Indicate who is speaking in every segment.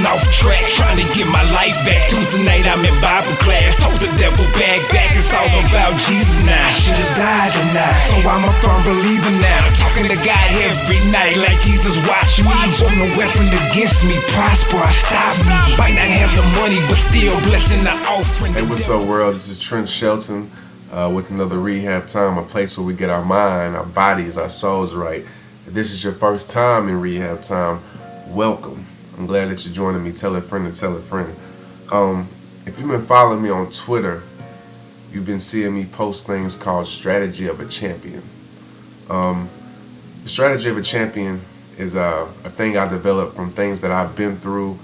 Speaker 1: getting off track, trying to get my life back. Tuesday night I'm in Bible class, told the devil back, it's all about Jesus now. I should've died tonight, so I'm a firm believer now. Talking to God every night like Jesus watch me. Want no weapon against me prosper or stop me. Might not have the money, but still blessing the offering.
Speaker 2: Hey, what's up, world? This is TrentShelton with another Rehab Time, a place where we get our mind, our bodies, our souls right. If this is your first time in Rehab Time, welcome. I'm glad that you're joining me. Tell a friend to tell a friend. If you've been following me on Twitter, you've been seeing me post things called Strategy of a Champion. The Strategy of a Champion is a thing I developed from things that I've been through,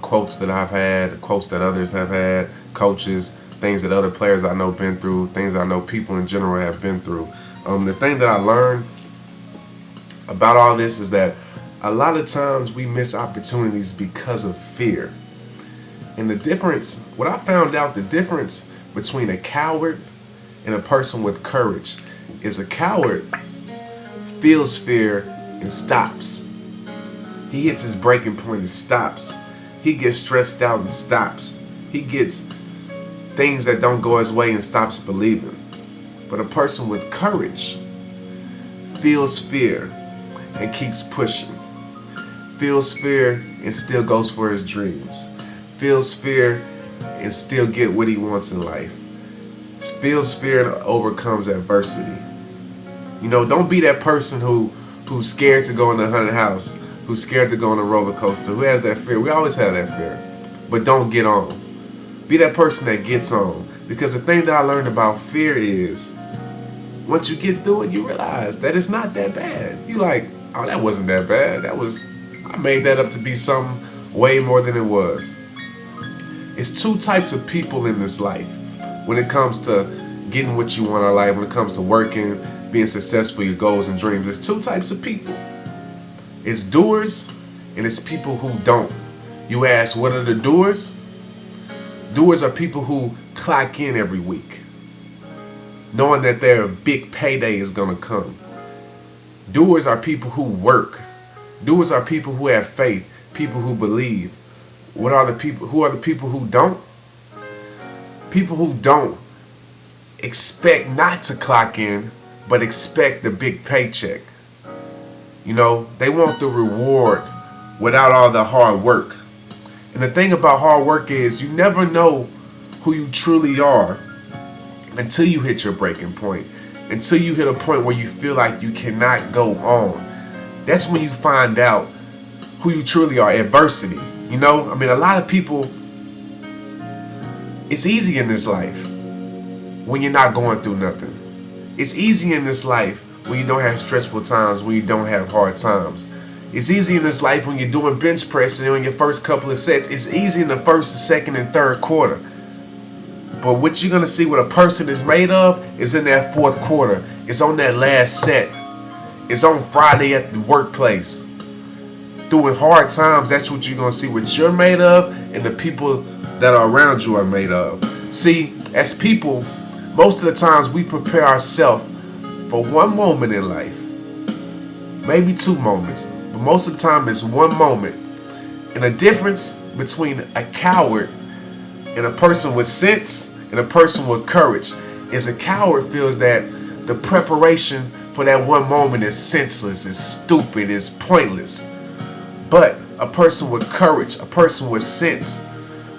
Speaker 2: quotes that I've had, quotes that others have had, coaches, things that other players I know been through, things I know people in general have been through. The thing that I learned about all this is that a lot of times we miss opportunities because of fear. And the difference, what I found out, the difference between a coward and a person with courage is a coward feels fear and stops. He hits his breaking point and stops. He gets stressed out and stops. He gets things that don't go his way and stops believing. But a person with courage feels fear and keeps pushing. Feels fear and still goes for his dreams. Feels fear and still get what he wants in life. Feels fear and overcomes adversity. You know, don't be that person who's scared to go in the haunted house, who's scared to go on a roller coaster, who has that fear. We always have that fear. But don't get on. Be that person that gets on. Because the thing that I learned about fear is, once you get through it, you realize that it's not that bad. You like, oh, that wasn't that bad. I made that up to be something way more than it was. It's two types of people in this life when it comes to getting what you want in life, when it comes to working, being successful, your goals and dreams. There's two types of people. It's doers and it's people who don't. You ask, what are the doers? Doers are people who clock in every week, knowing that their big payday is going to come. Doers are people who work. Doers are people who have faith, people who believe. Who are the people who don't? People who don't expect not to clock in, but expect the big paycheck. You know, they want the reward without all the hard work. And the thing about hard work is you never know who you truly are until you hit your breaking point, until you hit a point where you feel like you cannot go on. That's when you find out who you truly are. Adversity. You know, I mean, a lot of people, it's easy in this life when you're not going through nothing. It's easy in this life when you don't have stressful times, when you don't have hard times. It's easy in this life when you're doing bench press and in your first couple of sets. It's easy in the first, second, and third quarter. But what you're going to see what a person is made of is in that fourth quarter. It's on that last set. It's on Friday at the workplace. Through hard times, that's what you're going to see what you're made of and the people that are around you are made of. See, as people, most of the times we prepare ourselves for one moment in life. Maybe two moments. But most of the time it's one moment. And the difference between a coward and a person with sense and a person with courage is a coward feels that the preparation for that one moment is senseless, is stupid, is pointless. But a person with courage, a person with sense,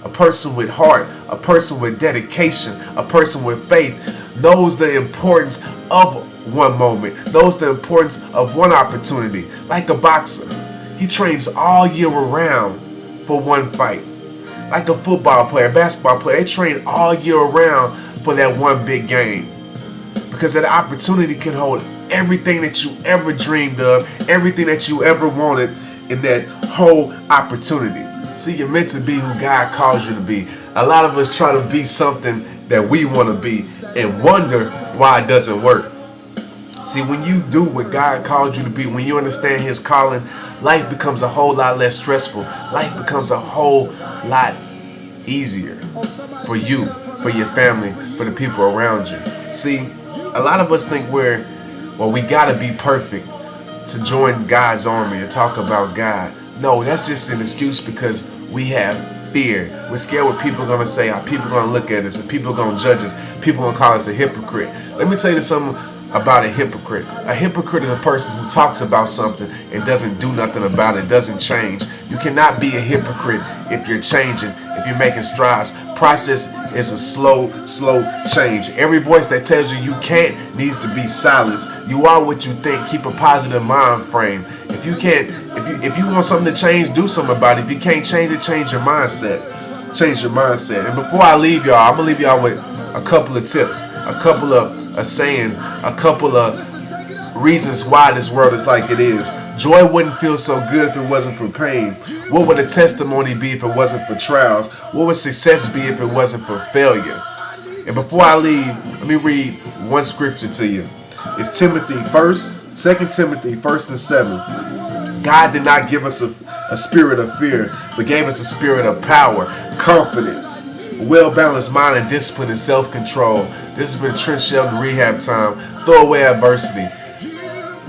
Speaker 2: a person with heart, a person with dedication, a person with faith knows the importance of one moment, knows the importance of one opportunity. Like a boxer, he trains all year round for one fight. Like a football player, basketball player, they train all year round for that one big game. Because that opportunity can hold everything that you ever dreamed of, everything that you ever wanted in that whole opportunity. See, you're meant to be who God calls you to be. A lot of us try to be something that we want to be and wonder why it doesn't work. See, when you do what God called you to be, when you understand His calling, life becomes a whole lot less stressful. Life becomes a whole lot easier for you, for your family, for the people around you. See, a lot of us think we gotta be perfect to join God's army and talk about God. No, that's just an excuse because We have fear. We're scared what people are going to say, how people are going to look at us, and people are going to judge us. People are going to call us a hypocrite. Let me tell you something about a hypocrite. A hypocrite is a person who talks about something and doesn't do nothing about it, doesn't change. You cannot be a hypocrite if you're changing, if you're making strides. Process is a slow change. Every voice that tells you you can't needs to be silenced. You are what you think. Keep a positive mind frame. If you can't, if you want something to change, do something about it. If you can't change it, change your mindset. Change your mindset. And before I leave y'all, I'm gonna leave y'all with a couple of tips, a couple of sayings, a couple of reasons why this world is like it is. Joy wouldn't feel so good if it wasn't for pain. What would a testimony be if it wasn't for trials? What would success be if it wasn't for failure? And before I leave, let me read one scripture to you. It's Timothy 2 Timothy 1:7. God did not give us a spirit of fear, but gave us a spirit of power, confidence, a well-balanced mind, and discipline and self-control. This has been TrentShelton Rehab Time. Throw away adversity.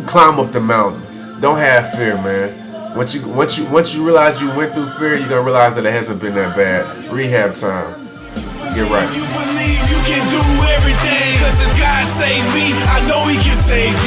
Speaker 2: Climb up the mountain. Don't have fear, man. Once you realize you went through fear, you're gonna realize that it hasn't been that bad. Rehab time. Get right.
Speaker 1: You believe you can do everything, 'cause if God saved me, I know He can save you.